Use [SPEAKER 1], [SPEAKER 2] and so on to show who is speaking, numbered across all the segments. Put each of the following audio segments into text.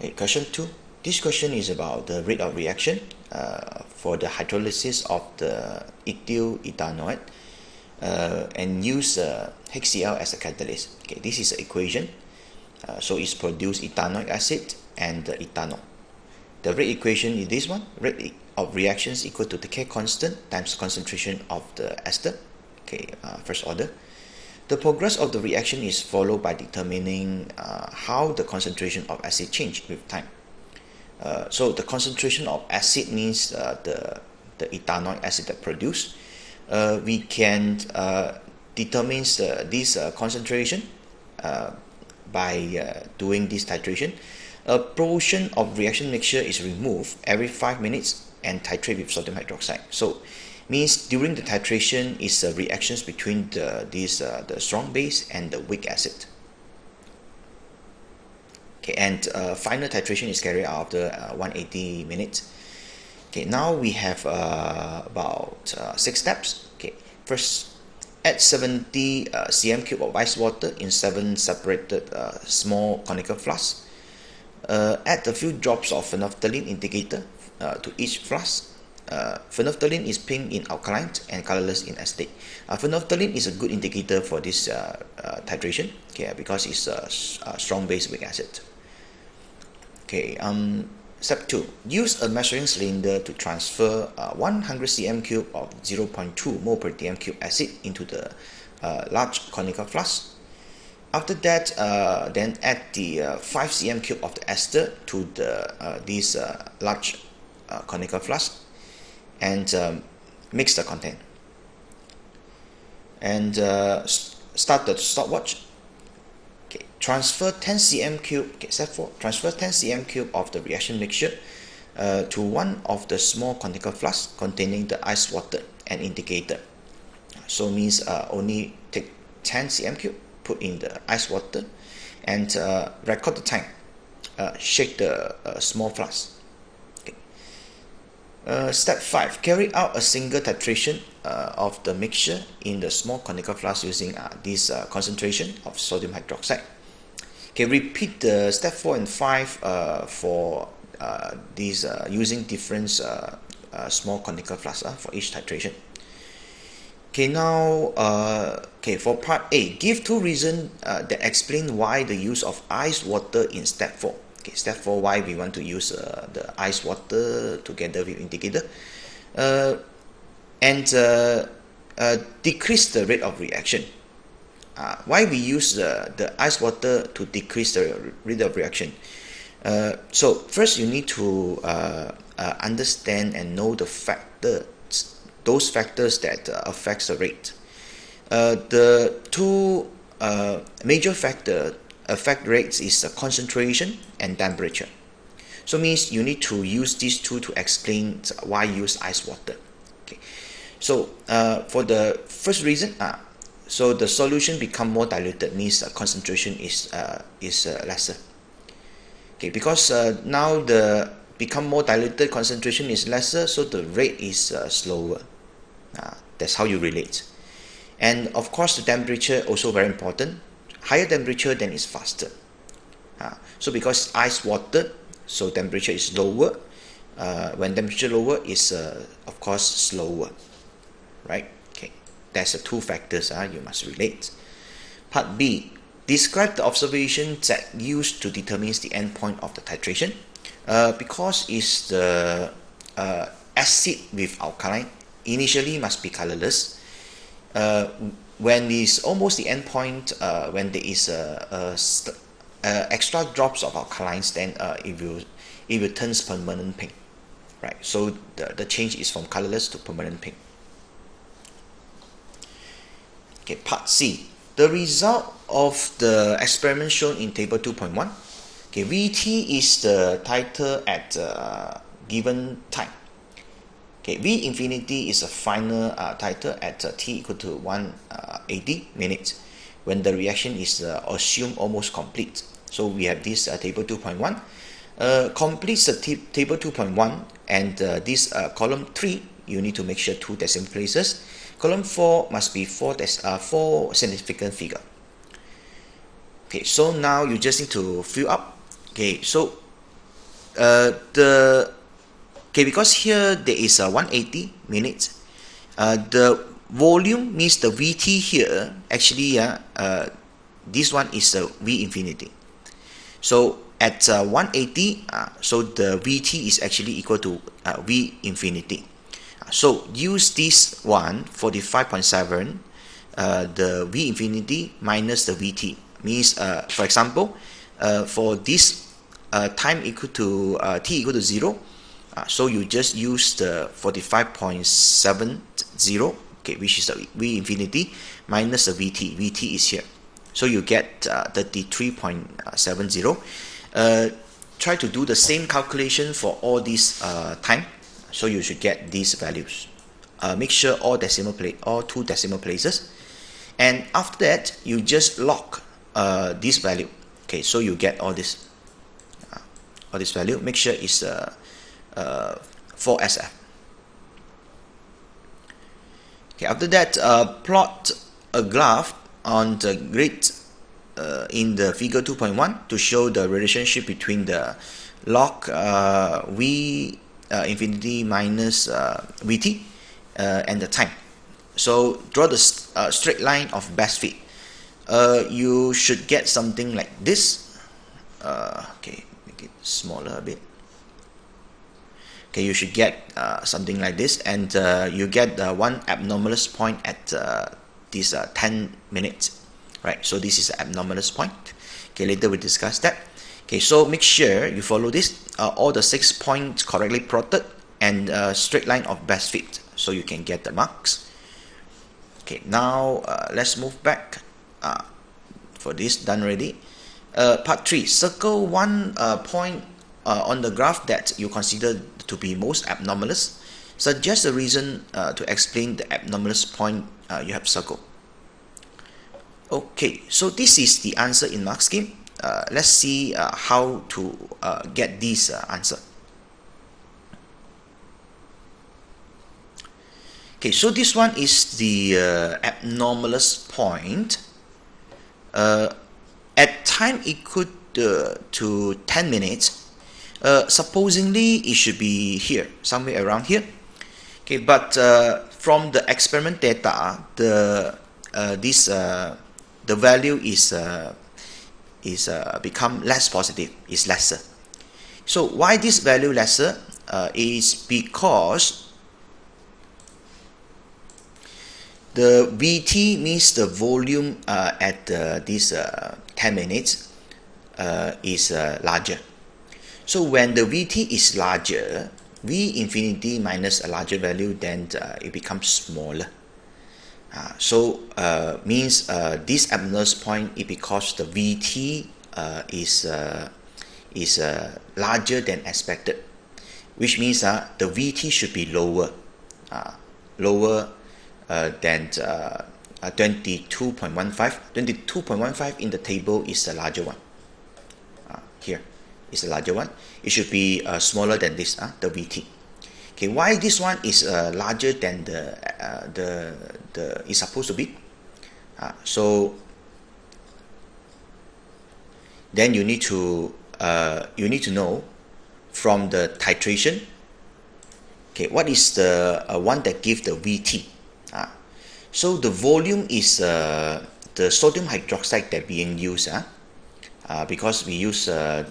[SPEAKER 1] Okay, question 2. This question is about the rate of reaction for the hydrolysis of the ethyl ethanoate and use HCl as a catalyst. Okay, this is an equation. So it's produce ethanoic acid and ethanol. The rate equation is this one. Rate of reaction is equal to the K constant times concentration of the ester. Okay, first order. The progress of the reaction is followed by determining how the concentration of acid change with time. So the concentration of acid means the ethanoic acid that produced. We can determine this concentration by doing this titration. A portion of reaction mixture is removed every 5 minutes and titrate with sodium hydroxide. So means during the titration is reactions between the strong base and the weak acid. Okay, and final titration is carried out after 180 minutes. Okay, now we have about 6 steps. Okay, first, add 70 cm cube of ice water in 7 separated small conical flasks. Add a few drops of phenolphthalein indicator to each flask. Phenolphthalein is pink in alkaline and colorless in acidic. Phenolphthalein is a good indicator for this titration, okay, because it's a strong base weak acid. Okay, step 2. Use a measuring cylinder to transfer 100 cm cube of 0.2 mol per dm cube acid into the large conical flask. After that, then add the 5 cm cube of the ester to this large conical flask and mix the content. And start the stopwatch. Okay, transfer 10 cm cube. Okay, step 4. Transfer 10 cm cube of the reaction mixture to one of the small conical flasks containing the ice water and indicator. So means only take 10 cm cube, put in the ice water, and record the time. Shake the small flask. Step 5. Carry out a single titration of the mixture in the small conical flask using this concentration of sodium hydroxide. Okay, repeat the step 4 and 5 for these using different small conical flasks for each titration. Okay, now for part A, give 2 reasons that explain why the use of ice water in step 4. Okay, step 4, why we want to use the ice water together with indicator, and decrease the rate of reaction. Why we use the ice water to decrease the rate of reaction? So first you need to understand and know the factors, those factors that affects the rate. The 2 major factors affect rates is concentration and temperature. So means you need to use these 2 to explain why use ice water. Okay, so for the first reason, so the solution become more diluted means concentration is lesser. Okay, because now the become more diluted, concentration is lesser, so the rate is slower. That's how you relate. And of course the temperature also very important. Higher temperature, then is faster. So because ice water, so temperature is lower. When temperature lower is of course slower, right? Okay, that's the 2 factors you must relate. Part B, describe the observations that used to determine the endpoint of the titration. Because it's the acid with alkaline, initially must be colorless. When it's almost the end point, when there is extra drops of alkalines, then it will turn permanent pink, right? So the change is from colorless to permanent pink. Okay, part C. The result of the experiment shown in table 2.1. Okay, VT is the titer at given time. Okay, V infinity is a final titer at t equal to 180 minutes when the reaction is assumed almost complete. So we have this table 2.1. Completes the table 2.1 and this column 3, you need to make sure 2 decimal places. Column 4 must be 4 significant figure. Okay, so now you just need to fill up. Okay, so Because here there is a 180 minutes. The volume means the VT here actually this one is the V infinity. So at 180, so the VT is actually equal to V infinity. So use this one 45.7, the V infinity minus the VT means for example for this time equal to t equal to 0, so you just use the 45.70, okay, which is the V infinity minus the VT. VT is here, so you get 33.70. Try to do the same calculation for all these time, so you should get these values. Make sure all two decimal places, and after that you just log this value. Okay, so you get all this value. Make sure it's 4SF. Okay, after that plot a graph on the grid in the figure 2.1 to show the relationship between the log V infinity minus VT and the time. So draw the straight line of best fit. You should get something like this. Okay, make it smaller a bit. Okay, you should get something like this, and you get one abnormalous point at this 10 minutes. Right, so this is an abnormalous point. Okay, later we discuss that. Okay, so make sure you follow this, all the 6 points correctly plotted, and straight line of best fit, so you can get the marks. Okay, now let's move back. For this, done already. Part 3, circle one point on the graph that you consider to be most abnormalous. Suggest a reason to explain the abnormalous point you have circled. Okay, so this is the answer in mark scheme. Let's see how to get this answer. Okay, so this one is the abnormalous point. At time equal to 10 minutes, supposingly it should be here, somewhere around here. Okay, but from the experiment data, the value is become less positive, is lesser. So why this value lesser is because the VT means the volume at this 10 minutes is larger. So when the VT is larger, V infinity minus a larger value, then it becomes smaller. So means this abnormalous point is because the VT is larger than expected, which means the VT should be lower, than 22.15. 22.15 in the table is the larger one. Here is the larger one. It should be smaller than this, the VT. Okay, why this one is larger than the is supposed to be? So then you need to know from the titration. Okay, what is the one that gives the VT? So the volume is the sodium hydroxide that being used, because we use the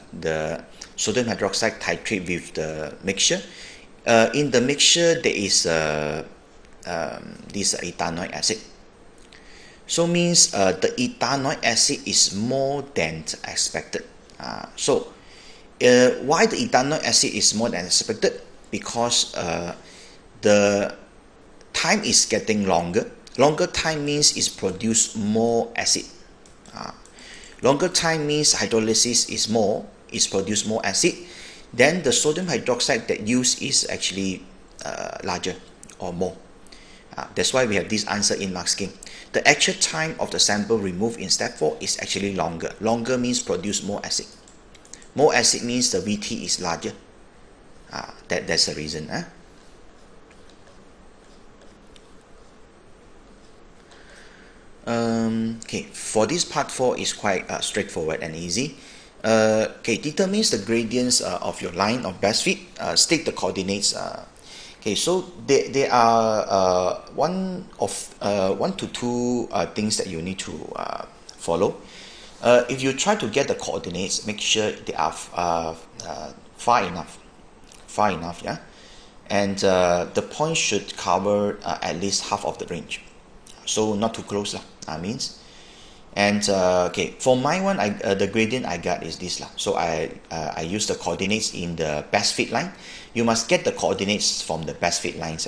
[SPEAKER 1] sodium hydroxide titrate with the mixture. In the mixture there is this ethanoic acid. So means the ethanoic acid is more than expected. So why the ethanoic acid is more than expected? Because the time is getting longer. Longer time means it's produce more acid. Longer time means hydrolysis is more, it's produce more acid. Then the sodium hydroxide that used is actually larger or more. That's why we have this answer in mark scheme. The actual time of the sample removed in step 4 is actually longer. Longer means produce more acid. More acid means the VT is larger. That's the reason. Okay, for this part 4 is quite straightforward and easy. Okay, determines the gradients of your line of best fit. State the coordinates. Okay, so there are one to two things that you need to follow. If you try to get the coordinates, make sure they are far enough, yeah, and the point should cover at least half of the range, so not too close lah. Means. And okay, for my one, the gradient I got is this lah. So I use the coordinates in the best fit line. You must get the coordinates from the best fit lines.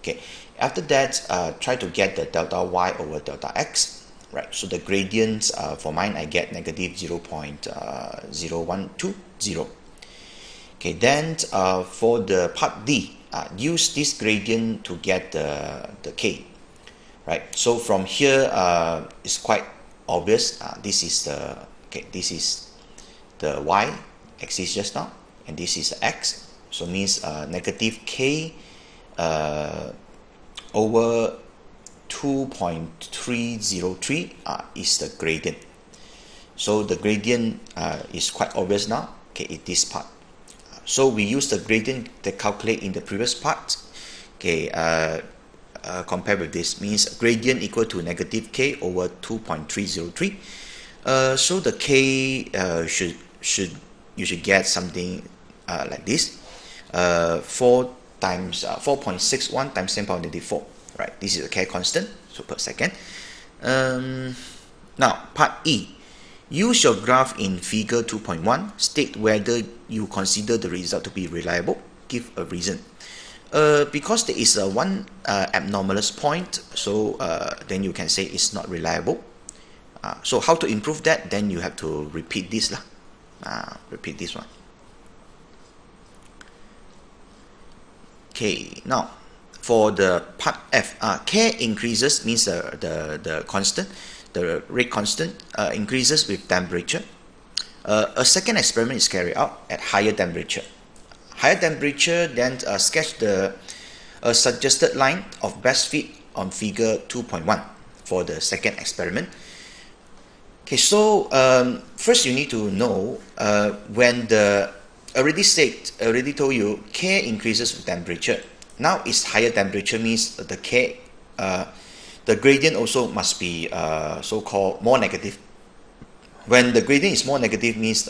[SPEAKER 1] Okay. After that, try to get the delta y over delta x. Right. So the gradients for mine, I get negative 0.0120. Okay. Then for the part D, use this gradient to get the k. Right. So from here, it's quite obvious. This is the y axis just now, and this is x. So means negative k over 2.303 is the gradient. So the gradient is quite obvious now. Okay, in this part. So we use the gradient to calculate in the previous part. Okay. Compared with this, means gradient equal to negative k over 2.303. So the k you should get something like this. 4 times 4.61 times 10 power negative 4. Right, this is the k constant, so per second. Now part E. Use your graph in figure 2.1. State whether you consider the result to be reliable. Give a reason. Because there is one abnormalous point, so then you can say it's not reliable. So how to improve that? Then you have to repeat this lah. Repeat this one. Okay, now for the part F, K increases means the constant, the rate constant increases with temperature. A second experiment is carried out at higher temperature. Higher temperature, then sketch the suggested line of best fit on figure 2.1 for the second experiment. Okay, so first you need to know when the already told you K increases with temperature. Now it's higher temperature means the K, the gradient also must be so-called more negative. When the gradient is more negative means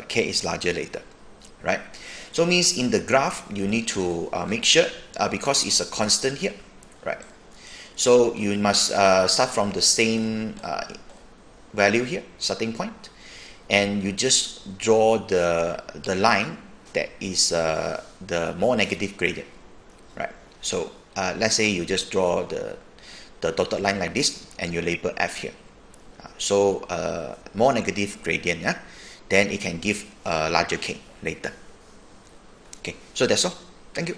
[SPEAKER 1] K is larger later, right? So means in the graph you need to make sure because it's a constant here, right? So you must start from the same value here, starting point, and you just draw the line that is the more negative gradient, right? So let's say you just draw the dotted line like this, and you label F here. So more negative gradient, yeah, then it can give a larger K later. Okay, so that's all. Thank you.